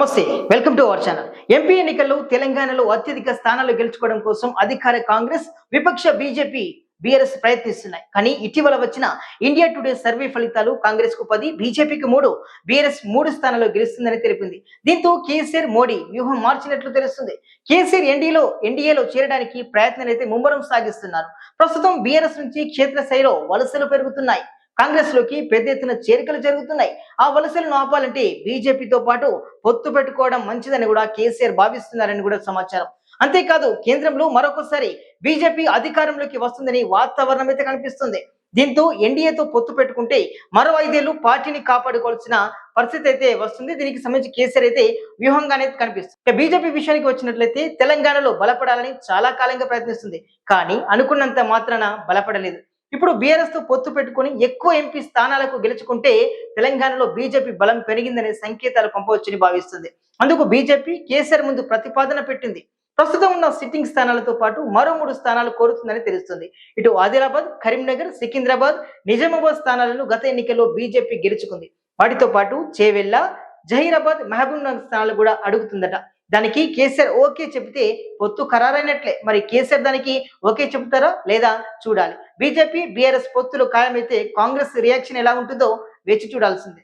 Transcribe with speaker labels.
Speaker 1: నమస్తే, welcome to our channel. MP ఎన్నికల్లో తెలంగాణలో అత్యధిక స్థానాలు గెలుచుకోవడం కోసం అధికార కాంగ్రెస్, విపక్ష బీజేపీ, బీఆర్ఎస్ ప్రయత్నిస్తున్నాయి. కానీ ఇటీవల వచ్చిన ఇండియా టుడే సర్వే ఫలితాలు కాంగ్రెస్ కు 10, బీజేపీకి 3, బీఆర్ఎస్ 3 స్థానాల్లో గెలుస్తుందని తెలిపింది. దీంతో కేసీఆర్, మోడీ వ్యూహం మార్చినట్లు తెలుస్తుంది. కేసీఆర్ ఎన్డీఏలో చేరడానికి ప్రయత్నాలైతే ముమ్మరం సాగిస్తున్నారు. ప్రస్తుతం బీఆర్ఎస్ నుంచి క్షేత్రస్థాయిలో వలసలు పెరుగుతున్నాయి. కాంగ్రెస్ లోకి పెద్ద ఎత్తున చేరికలు జరుగుతున్నాయి. ఆ వలసలను ఆపాలంటే బీజేపీతో పాటు పొత్తు పెట్టుకోవడం మంచిదని కూడా కేసీఆర్ భావిస్తున్నారని కూడా సమాచారం. అంతేకాదు కేంద్రంలో మరొకసారి బీజేపీ అధికారంలోకి వస్తుందని వాతావరణం అయితే కనిపిస్తుంది. దీంతో ఎన్డీఏతో పొత్తు పెట్టుకుంటే మరో 5 ఏళ్లు పార్టీని కాపాడుకోవాల్సిన పరిస్థితి అయితే వస్తుంది. దీనికి సంబంధించి కేసీఆర్ అయితే వ్యూహంగానే కనిపిస్తుంది. బీజేపీ విషయానికి వచ్చినట్లయితే తెలంగాణలో బలపడాలని చాలా కాలంగా ప్రయత్నిస్తుంది. కానీ అనుకున్నంత మాత్రాన బలపడలేదు. ఇప్పుడు బీఆర్ఎస్ తో పొత్తు పెట్టుకుని ఎక్కువ ఎంపీ స్థానాలకు గెలుచుకుంటే తెలంగాణలో బీజేపీ బలం పెరిగిందనే సంకేతాలు పంపవచ్చని భావిస్తుంది. అందుకు బీజేపీ కేసీఆర్ ముందు ప్రతిపాదన పెట్టింది. ప్రస్తుతం ఉన్న సిట్టింగ్ స్థానాలతో పాటు మరో 3 స్థానాలు కోరుతుందని తెలుస్తుంది. ఇటు ఆదిలాబాద్, కరీంనగర్, సికింద్రాబాద్, నిజామాబాద్ స్థానాలను గత ఎన్నికల్లో బీజేపీ గెలుచుకుంది. వాటితో పాటు చేవెళ్ల, జహీరాబాద్, మహబూబ్ నగర్ స్థానాలు కూడా అడుగుతుందట. దానికి కేసీఆర్ ఓకే చెబితే పొత్తు ఖరారైనట్లే. మరి కేసీఆర్ దానికి ఓకే చెబుతారా లేదా చూడాలి. బీజేపీ బీఆర్ఎస్ పొత్తులు ఖాయమైతే కాంగ్రెస్ రియాక్షన్ ఎలా ఉంటుందో వేచి చూడాల్సిందే.